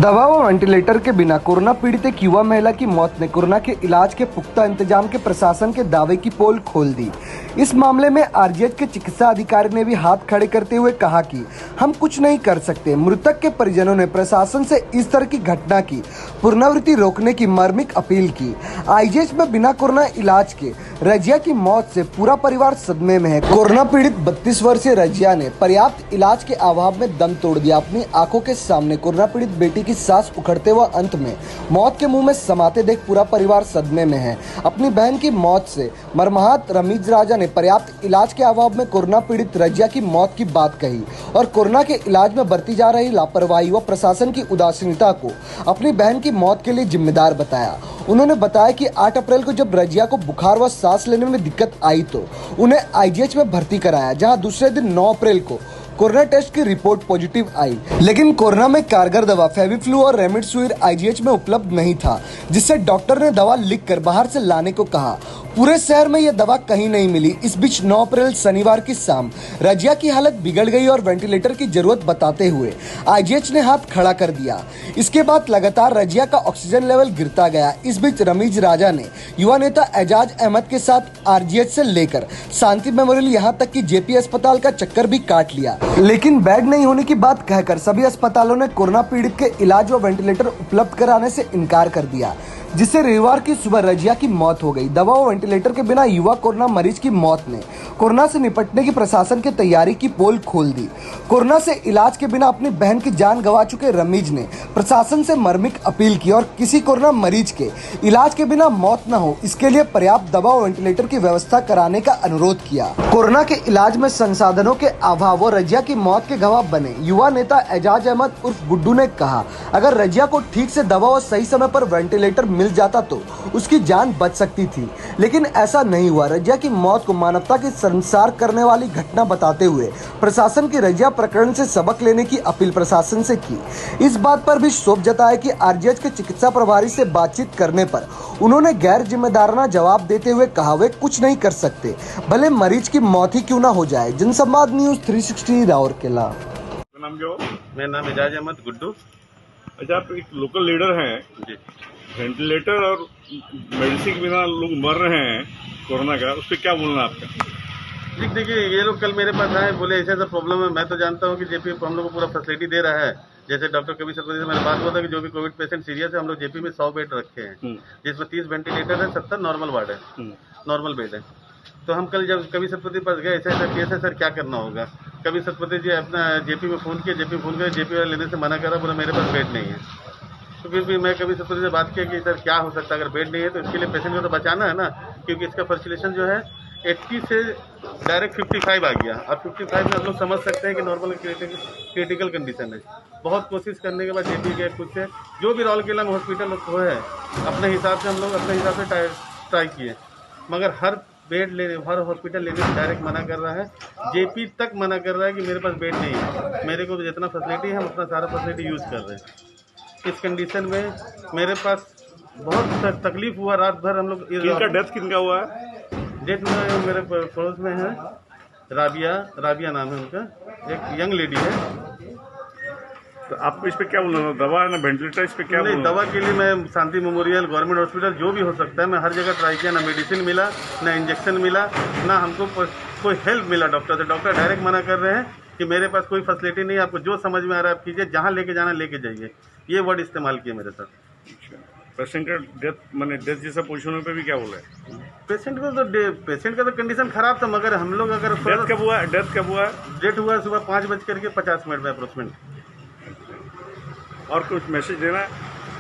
दवा व वेंटिलेटर के बिना कोरोना पीड़ित एक युवा महिला की मौत ने कोरोना के इलाज के पुख्ता इंतजाम के प्रशासन के दावे की पोल खोल दी। इस मामले में आरजीएच के चिकित्सा अधिकारी ने भी हाथ खड़े करते हुए कहा कि हम कुछ नहीं कर सकते। मृतक के परिजनों ने प्रशासन से इस तरह की घटना की पुनरावृत्ति रोकने की मार्मिक अपील की। आईजीएच में बिना कोरोना इलाज के रजिया की मौत से पूरा परिवार सदमे में है। कोरोना पीड़ित 32 वर्षीय रजिया ने पर्याप्त इलाज के अभाव में दम तोड़ दिया। अपनी आंखों के सामने कोरोना पीड़ित बेटी की सांस उखड़ते व अंत में मौत के मुंह में समाते देख पूरा परिवार सदमे में है। अपनी बहन की मौत से मर्माहत रमीज राजा ने पर्याप्त इलाज के अभाव में कोरोना पीड़ित रजिया की मौत की बात कही और कोरोना के इलाज में बरती जा रही लापरवाही व प्रशासन की उदासीनता को अपनी बहन की मौत के लिए जिम्मेदार बताया। उन्होंने बताया कि 8 अप्रैल को जब रजिया को बुखार व सांस लेने में दिक्कत आई तो उन्हें आईजीएच में भर्ती कराया, जहां दूसरे दिन 9 अप्रैल को कोरोना टेस्ट की रिपोर्ट पॉजिटिव आई। लेकिन कोरोना में कारगर दवा फेविफ्लू और रेमडेसिविर आईजीएच में उपलब्ध नहीं था, जिससे डॉक्टर ने दवा लिखकर बाहर से लाने को कहा। पूरे शहर में यह दवा कहीं नहीं मिली। इस बीच 9 अप्रैल शनिवार की शाम रजिया की हालत बिगड़ गई और वेंटिलेटर की जरूरत बताते हुए आईजीएच ने हाथ खड़ा कर दिया। इसके बाद लगातार रजिया का ऑक्सीजन लेवल गिरता गया। इस बीच रमीज राजा ने युवा नेता एजाज अहमद के साथ आरजीएच से लेकर शांति मेमोरियल यहां तक कि जेपी अस्पताल का चक्कर भी काट लिया, लेकिन बेड नहीं होने की बात कहकर सभी अस्पतालों ने कोरोना पीड़ित के इलाज व वेंटिलेटर उपलब्ध कराने से इनकार कर दिया, जिससे रविवार की सुबह रजिया की मौत हो गई। दवा व वेंटिलेटर के बिना युवा कोरोना मरीज की मौत ने कोरोना से निपटने की प्रशासन की तैयारी की पोल खोल दी। कोरोना से इलाज के बिना अपनी बहन की जान गंवा चुके रमीज ने प्रशासन से मर्मिक अपील की और किसी कोरोना मरीज के इलाज के बिना मौत न हो, इसके लिए पर्याप्त दवा व वेंटिलेटर की व्यवस्था कराने का अनुरोध किया। कोरोना के इलाज में संसाधनों के अभाव व रजिया की मौत के गवाह बने युवा नेता एजाज अहमद उर्फ गुड्डू ने कहा, अगर रजिया को ठीक से दवा और सही समय पर वेंटिलेटर मिल जाता तो उसकी जान बच सकती थी, लेकिन ऐसा नहीं हुआ। रजिया की मौत को मानवता की संसार करने वाली घटना बताते हुए प्रशासन की रजिया प्रकरण से सबक लेने की अपील प्रशासन से की। इस बात पर भी शोक जताया कि आरजीएच के चिकित्सा प्रभारी से बातचीत करने पर उन्होंने गैर जिम्मेदाराना जवाब देते हुए कहा वे कुछ नहीं कर सकते, भले मरीज की मौत ही क्यों ना हो जाए। जनसंवाद न्यूज 360 राउरकेला। नाम क्या हो? मेरा नाम एजाज अहमद गुड्डू। अच्छा, आप एक लोकल लीडर हैं। जी, वेंटिलेटर और मेडिसिन के बिना लोग मर रहे हैं कोरोना का, उस पर क्या बोलना आपका? जी देखिए, ये लोग कल मेरे पास आए, बोले ऐसा ऐसा प्रॉब्लम है। मैं तो जानता हूँ कि जेपी हम लोग को पूरा फैसिलिटी दे रहा है। जैसे डॉक्टर कबीर सरपंच से मेरा बात हुआ था कि जो भी कोविड पेशेंट सीरियस है हम लोग जेपी में 100 बेड रखे हैं, जिसमें 30 वेंटिलेटर है, 70 नॉर्मल वार्ड है, नॉर्मल बेड है। तो हम कल जब कबीर सरपति पास गए, ऐसा ऐसा केस है सर, क्या करना होगा? कबीर सरपति जी अपना जेपी में फ़ोन किया, जेपी फ़ोन किया, जेपी वाले लेने से मना करा, बोला मेरे पास बेड नहीं है। तो फिर भी मैं कबीर सरपति से बात किया कि सर क्या हो सकता है, अगर बेड नहीं है तो इसके लिए पेशेंट को तो बचाना है ना, क्योंकि इसका फर्चुलेशन जो है 80 से डायरेक्ट 55 आ गया। अब 55 में हम लोग समझ सकते हैं कि नॉर्मल क्रिटिकल कंडीशन है। बहुत कोशिश करने के बाद जेपी के खुद से जो भी राउरकेला में हॉस्पिटल वो है, अपने हिसाब से हम लोग अपने हिसाब से ट्राई किए, मगर हर बेड लेने, हर हॉस्पिटल लेने से डायरेक्ट मना कर रहा है। जेपी तक मना कर रहा है कि मेरे पास बेड नहीं है, मेरे को जितना फैसिलिटी है हम उतना सारा फैसिलिटी यूज़ कर रहे हैं। इस कंडीशन में मेरे पास बहुत तकलीफ हुआ। रात भर हम लोग किनका डेथ किनका हुआ है? डेथ में मेरे पड़ोस में है राबिया नाम है उनका, एक यंग लेडी है। तो आपको इस पे क्या बोलना? दवा है ना वेंटिलेटर, इस पे क्या नहीं, बोलना? दवा के लिए मैं शांति मेमोरियल, गवर्नमेंट हॉस्पिटल, जो भी हो सकता है मैं हर जगह ट्राई किया, ना मेडिसिन मिला, ना इंजेक्शन मिला, ना हमको कोई हेल्प मिला डॉक्टर से। डॉक्टर डायरेक्ट मना कर रहे हैं कि मेरे पास कोई फैसिलिटी नहीं है, आपको जो समझ में आ रहा है आप कीजिए, जहाँ लेके जाना लेके जाइए, ये वर्ड इस्तेमाल किए मेरे साथ। अच्छा, पेशेंट का डेथ मैंने डेथ जैसा पोजीशन पे भी क्या बोला है? पेशेंट का तो कंडीशन खराब था, मगर हम लोग अगर डेथ कब हुआ है? डेथ हुआ सुबह 5:50 में अप्रोक्सीमेट। और कुछ मैसेज देना है?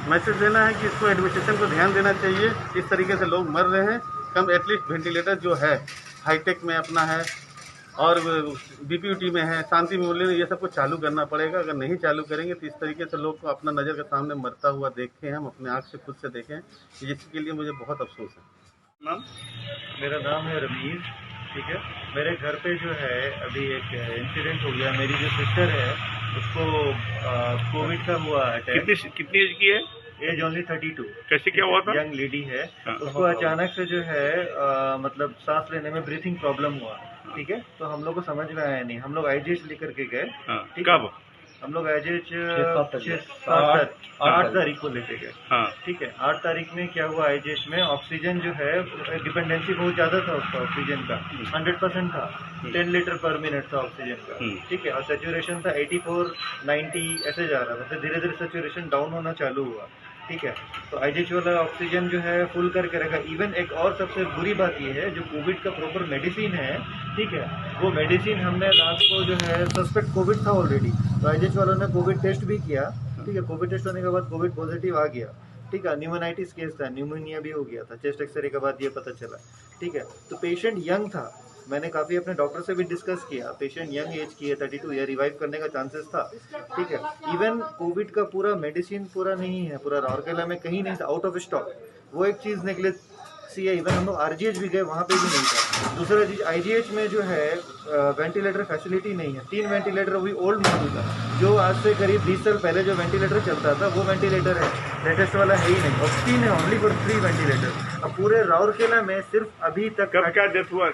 मैसेज देना है कि इसको एडमिनिस्ट्रेशन को ध्यान देना चाहिए। इस तरीके से लोग मर रहे हैं, कम एटलीस्ट वेंटिलेटर जो है हाईटेक में अपना है और बीपीयूटी में है, शांति मेमोरियल, ये सब कुछ चालू करना पड़ेगा। अगर नहीं चालू करेंगे तो इस तरीके से लोग को अपना नज़र के सामने मरता हुआ देखें, हम अपने आँख से खुद से देखें, जिसके लिए मुझे बहुत अफसोस है। नाम? मेरा नाम है रमीज, ठीक है। मेरे घर पे जो है अभी एक इंसिडेंट हो गया। मेरी जो सिस्टर है उसको कोविड का हुआ अटैक। कितनी एज की है? Age only 32। कैसे क्या हुआ था? यंग लेडी है। हाँ। उसको अचानक से जो है मतलब सांस लेने में ब्रीथिंग प्रॉब्लम हुआ, ठीक है। तो हम लोग को समझ में आया नहीं, हम लोग आईजीएच लेकर के गए। कब? हम लोग एजेज 8 तारीख को लेके गए। हाँ। ठीक है, 8 तारीख में क्या हुआ, आईजीएच में ऑक्सीजन जो है डिपेंडेंसी बहुत ज़्यादा था उसका, ऑक्सीजन का 100% था, 10 लीटर पर मिनट था ऑक्सीजन का। ठीक है, और सेचुरेशन था 84, 90 ऐसे जा रहा था, फिर धीरे धीरे सेचुरेशन डाउन होना चालू हुआ। ठीक है, तो आईजीएच वाला ऑक्सीजन जो है फुल करके रखा। इवन एक और सबसे बुरी बात ये है, जो कोविड का प्रॉपर मेडिसिन है, ठीक है, वो मेडिसिन हमने रात को जो है सस्पेक्ट कोविड था ऑलरेडी, तो आईजीएच वालों ने कोविड टेस्ट भी किया। ठीक है, कोविड टेस्ट होने के बाद कोविड पॉजिटिव आ गया। ठीक है, न्यूमोनाइटिस केस था, न्यूमोनिया भी हो गया था, चेस्ट एक्सरे के बाद ये पता चला। ठीक है, तो पेशेंट यंग था, मैंने काफ़ी अपने डॉक्टर से भी डिस्कस किया, पेशेंट यंग एज की है, 32 ईयर, रिवाइव करने का चांसेस था। ठीक है, इवन कोविड का पूरा मेडिसिन पूरा नहीं है, पूरा राउरकेला में कहीं नहीं था, आउट ऑफ स्टॉक, वो एक चीज़ निकले सी है। इवन हम लोग आरजीएच भी गए, वहाँ पे भी नहीं था। दूसरा चीज़, आईजीएच में जो है वेंटिलेटर फैसिलिटी नहीं है, 3 वेंटिलेटर वही ओल्ड मॉडल का, जो आज से करीब 20 साल पहले जो वेंटिलेटर चलता था वो वेंटिलेटर है, लेटेस्ट वाला है ही नहीं। ऑक्सीजन है ओनली फॉर 3 वेंटिलेटर। अब पूरे राउरकेला में सिर्फ अभी तक कब क्या डेथ हुआ?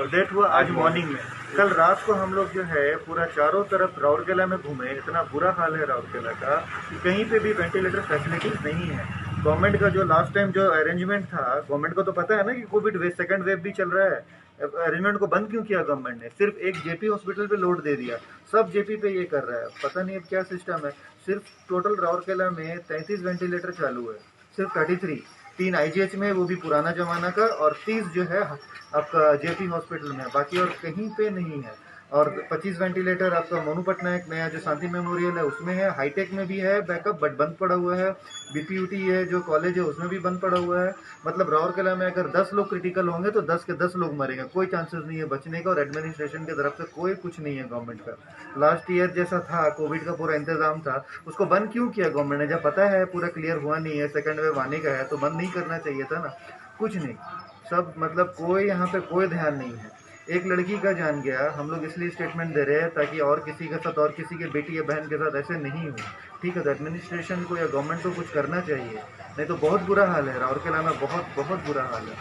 डेथ हुआ आज मॉर्निंग में। कल रात को हम लोग जो है पूरा चारों तरफ राउरकेला में घूमे, इतना बुरा हाल है राउरकेला का कि कहीं पे भी वेंटिलेटर फैसिलिटीज नहीं है। गवर्नमेंट का जो लास्ट टाइम जो अरेंजमेंट था, गवर्नमेंट को तो पता है ना कि कोविड वेव सेकंड वेव भी चल रहा है, अरेंजमेंट को बंद क्यों किया गवर्नमेंट ने? सिर्फ एक जेपी हॉस्पिटल पे लोड दे दिया, सब जेपी पे ये कर रहा है, पता नहीं अब क्या सिस्टम है। सिर्फ टोटल राउरकेला में 33 वेंटिलेटर चालू है, सिर्फ 33, 3 आईजीएच में, वो भी पुराना जमाना का, और 30 जो है आपका जेपी हॉस्पिटल में, बाकी और कहीं पे नहीं है। और 25 वेंटिलेटर आपका मोनू पटनायक नया जो शांति मेमोरियल है उसमें है, हाईटेक में भी है बैकअप, बट बंद पड़ा हुआ है। बीपीयूटी है जो कॉलेज है उसमें भी बंद पड़ा हुआ है। मतलब राउरकेला में अगर 10 लोग क्रिटिकल होंगे तो 10 के 10 लोग मरेंगे, कोई चांसेस नहीं है बचने का, और एडमिनिस्ट्रेशन की तरफ से कोई कुछ नहीं है गवर्नमेंट का। लास्ट ईयर जैसा था, कोविड का पूरा इंतजाम था, उसको बंद क्यों किया गवर्नमेंट ने? जब पता है पूरा क्लियर हुआ नहीं है, सेकेंड वेव आने का है, तो बंद नहीं करना चाहिए था ना, कुछ नहीं। सब मतलब कोई यहाँ पे कोई ध्यान नहीं है। एक लड़की का जान गया, हम लोग इसलिए स्टेटमेंट दे रहे हैं ताकि और किसी के साथ, और किसी के बेटी या बहन के साथ ऐसे नहीं हो। ठीक है, तो एडमिनिस्ट्रेशन को या गवर्नमेंट को कुछ करना चाहिए, नहीं तो बहुत बुरा हाल है राउरकेला में, बहुत बहुत बुरा हाल है।